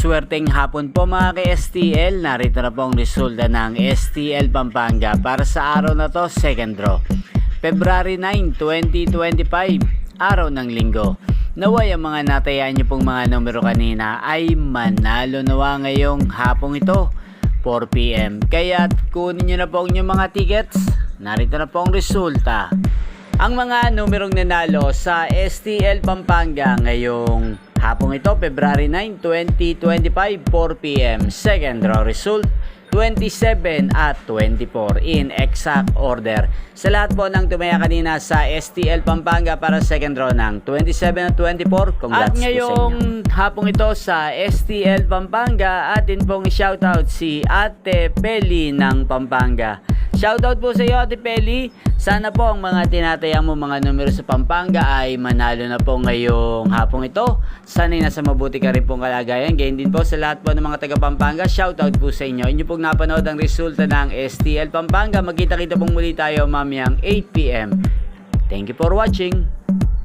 maswerteng hapon po mga ka-STL. Narito na po ang resulta ng STL Pampanga para sa araw na to, second draw. February 9, 2025, araw ng linggo. Naway ang mga natayaan nyo pong mga numero kanina ay manalo nawa ngayong hapong ito, 4 PM. Kaya kunin nyo na po ang inyong mga tickets. Narito na po ang resulta. Ang mga numerong nanalo sa STL Pampanga ngayong hapong ito, February 9, 2025, 4 PM. Second draw result, 27 at 24 in exact order. Sa lahat po ng tumaya kanina sa STL Pampanga para second draw ng 27 at 24, congrats. At ngayong hapong ito sa STL Pampanga, atin pong shoutout si Ate Peli ng Pampanga. Shoutout po sa iyo, Ate Peli. Sana po ang mga tinatayang mo mga numero sa Pampanga ay manalo na po ngayong hapong ito. Sana'y nasa mabuti ka rin pong kalagayan. Ganyan din po sa lahat po ng mga taga Pampanga. Shoutout po sa inyo. Inyo pong napanood ang resulta ng STL Pampanga. Magkita-kita pong muli tayo mamayang 8 PM. Thank you for watching.